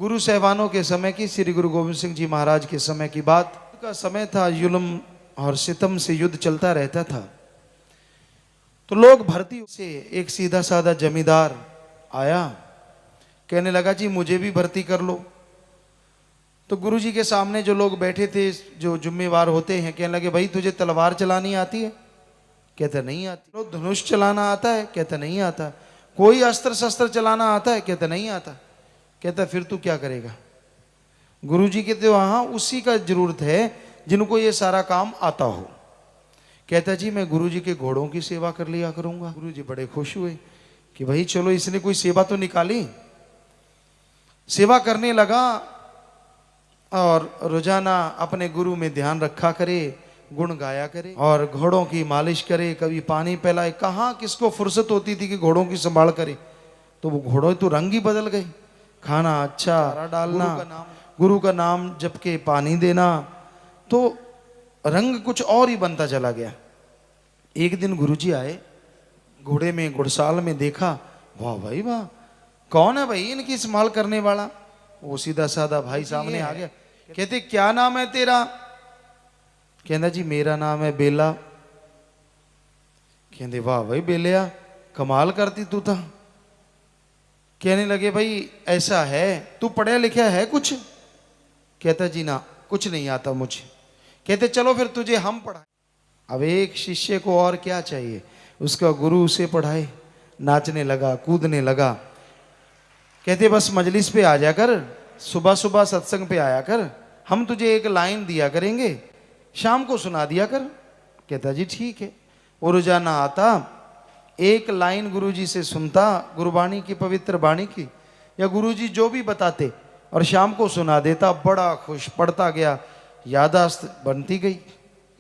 गुरु साहबानों के समय की, श्री गुरु गोविंद सिंह जी महाराज के समय की बात का समय था। जुल्म और सितम से युद्ध चलता रहता था। तो लोग भर्ती से एक सीधा साधा जमींदार आया, कहने लगा जी मुझे भी भर्ती कर लो। तो गुरुजी के सामने जो लोग बैठे थे, जो जिम्मेवार होते हैं, कहने लगे भाई तुझे तलवार चलानी आती है? कहता नहीं आती। तो धनुष चलाना आता है? कहता नहीं आता। कोई अस्त्र शस्त्र चलाना आता है? कहता नहीं आता। कहता फिर तू क्या करेगा? गुरुजी के तो वहां उसी का जरूरत है जिनको ये सारा काम आता हो। कहता जी मैं गुरुजी के घोड़ों की सेवा कर लिया करूंगा। गुरुजी बड़े खुश हुए कि भाई चलो इसने कोई सेवा तो निकाली। सेवा करने लगा और रोजाना अपने गुरु में ध्यान रखा करे, गुण गाया करे और घोड़ों की मालिश करे, कभी पानी पिलाए। कहाँ किसको फुर्सत होती थी कि घोड़ों की संभाल करे। तो वो घोड़ों तो रंग ही बदल गए। खाना अच्छा डालना, गुरु का नाम जप के पानी देना, तो रंग कुछ और ही बनता चला गया। एक दिन गुरुजी आए, घोड़े में घुड़साल में देखा, वाह भाई वाह, कौन है भाई इनकी संभाल करने वाला? वो सीधा साधा भाई सामने आ गया। कहते क्या नाम है तेरा? कहना जी मेरा नाम है बेला। कहते वाह भाई बेलिया, कमाल करती तू था। कहने लगे भाई ऐसा है, तू पढ़ा लिखा है कुछ? कहता जी ना कुछ नहीं आता मुझे। कहते चलो फिर तुझे हम पढ़ाए। अब एक शिष्य को और क्या चाहिए, उसका गुरु उसे पढ़ाए। नाचने लगा, कूदने लगा। कहते बस मजलिस पे आ जा कर, सुबह सुबह सत्संग पे आया कर, हम तुझे एक लाइन दिया करेंगे, शाम को सुना दिया कर। कहता जी ठीक है। वो रोजाना आता, एक लाइन गुरुजी से सुनता, गुरुवाणी की, पवित्र वाणी की, या गुरुजी जो भी बताते, और शाम को सुना देता। बड़ा खुश, पढ़ता गया, यादाश्त बनती गई।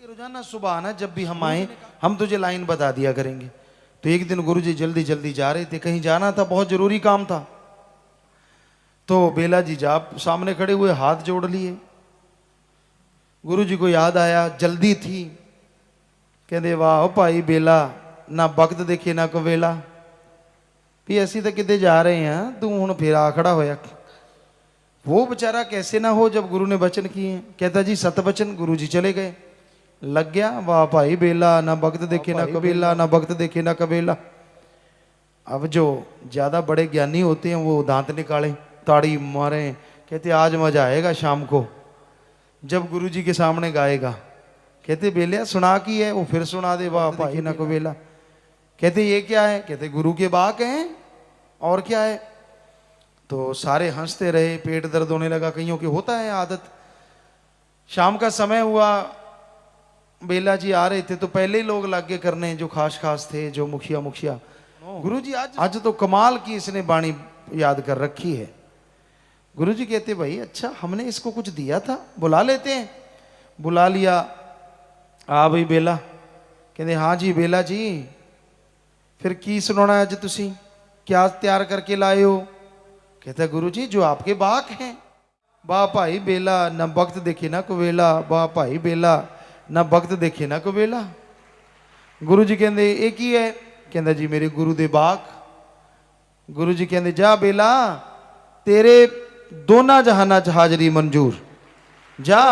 रोजाना सुबह आना, जब भी हम आए हम तुझे लाइन बता दिया करेंगे। तो एक दिन गुरुजी जल्दी जल्दी जा रहे थे, कहीं जाना था, बहुत जरूरी काम था। तो बेला जी जा सामने खड़े हुए, हाथ जोड़ लिए। गुरुजी को याद आया, जल्दी थी। कहते वाह भाई बेला, ना वक्त देखे ना कवेला, भी ऐसी तो किते जा रहे हैं, तू हूं फिर आ खड़ा होया। वो बेचारा कैसे ना हो जब गुरु ने वचन किए। कहता जी सत वचन। गुरु जी चले गए। लग गया वाह भाई बेला, ना वक्त देखे ना कबेला, ना वक्त देखे ना कबेला। अब जो ज्यादा बड़े ज्ञानी होते हैं वो दांत निकाले, ताड़ी मारे, कहते आज मजा आएगा शाम को जब गुरु जी के सामने गाएगा। कहते बेलिया सुना की है? वो फिर सुना दे, वाह भाई ना कबेला। कहते ये क्या है? कहते गुरु के बाक हैं, और क्या है? तो सारे हंसते रहे। पेट दर्द होने लगा, कईयों के होता है आदत। शाम का समय हुआ, बेला जी आ रहे थे, तो पहले ही लोग लग गए करने, जो खास खास थे, जो मुखिया मुखिया। गुरुजी आज तो कमाल की इसने बाणी याद कर रखी है। गुरुजी कहते भाई अच्छा हमने इसको कुछ दिया था, बुला लेते हैं। बुला लिया। आ भाई बेला। कहते हाँ जी बेला जी, फिर की सुनाना है अज तुसी, क्या तैयार करके लाए हो? कहता गुरु जी जो आपके बाक हैं। वाह भाई बेला, ना वक्त देखे ना कवेला, वाह भाई बेला, ना वक्त देखे ना कवेला। गुरु जी कहते एक ही है? कहता जी मेरे गुरु दे बाक। गुरु जी कहते जा बेला, तेरे दोना जहाना च हाजरी मंजूर, जा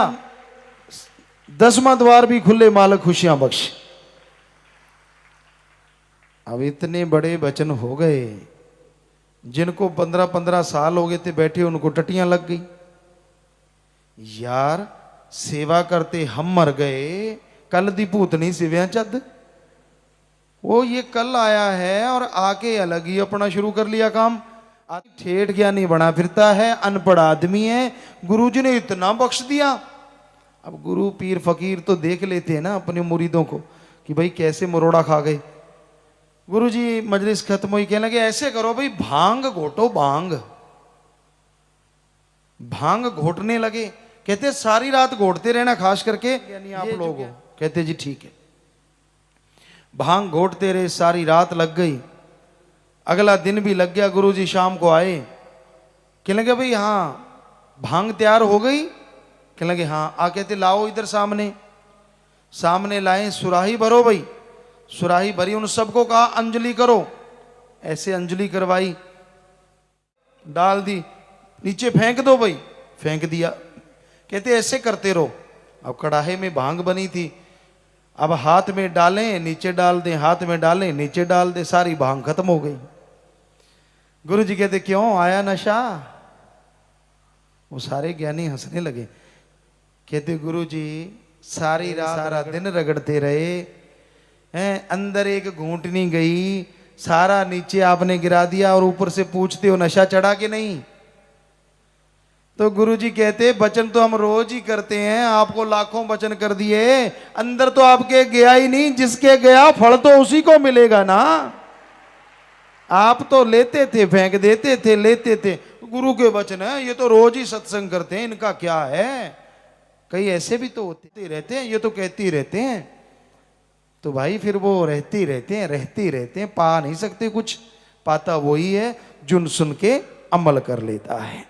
10वां द्वार भी खुले, मालक खुशियां बख्श। अब इतने बड़े वचन हो गए, जिनको 15-15 साल हो गए थे बैठे, उनको टटियां लग गई। यार सेवा करते हम मर गए, कल दी भूतनी सिव्या चद। वो ये कल आया है और आके अलग ही अपना शुरू कर लिया काम। ठेठ ज्ञानी बना फिरता है, अनपढ़ आदमी है, गुरुजी ने इतना बख्श दिया। अब गुरु पीर फकीर तो देख लेते हैं ना अपने मुरीदों को कि भाई कैसे मरोड़ा खा गए। गुरुजी मजलिस खत्म हुई, कहने लगे ऐसे करो भाई, भांग घोटो, भांग। भांग घोटने लगे। कहते सारी रात घोटते रहना, खास करके यानी आप लोग हो। कहते जी ठीक है। भांग घोटते रहे, सारी रात लग गई। अगला दिन भी लग गया। गुरुजी शाम को आए, कहने लगे भाई हाँ भांग तैयार हो गई? कहने लगे हाँ। आ कहते लाओ इधर सामने। सामने लाए, सुराही भरो भाई। सुराही भरी, उन सबको कहा अंजलि करो। ऐसे अंजलि करवाई, डाल दी। नीचे फेंक दो भाई। फेंक दिया। कहते ऐसे करते रहो। अब कड़ाहे में भांग बनी थी, अब हाथ में डालें नीचे डाल दें, हाथ में डालें नीचे डाल दें, सारी भांग खत्म हो गई। गुरु जी कहते क्यों आया नशा? वो सारे ज्ञानी हंसने लगे। कहते गुरु जी सारी रात सारा दिन रगड़ते रहे हैं, अंदर एक घूंट नहीं गई, सारा नीचे आपने गिरा दिया और ऊपर से पूछते हो नशा चढ़ा कि नहीं। तो गुरु जी कहते वचन तो हम रोज ही करते हैं, आपको लाखों वचन कर दिए, अंदर तो आपके गया ही नहीं, जिसके गया फल तो उसी को मिलेगा ना। आप तो लेते थे फेंक देते थे, लेते थे। गुरु के वचन है, ये तो रोज ही सत्संग करते हैं, इनका क्या है। कई ऐसे भी तो होते रहते हैं, ये तो कहते ही रहते हैं। तो भाई फिर वो रहते ही रहते हैं, रहते ही रहते हैं, पा नहीं सकते कुछ। पाता वही है जो सुन के अमल कर लेता है।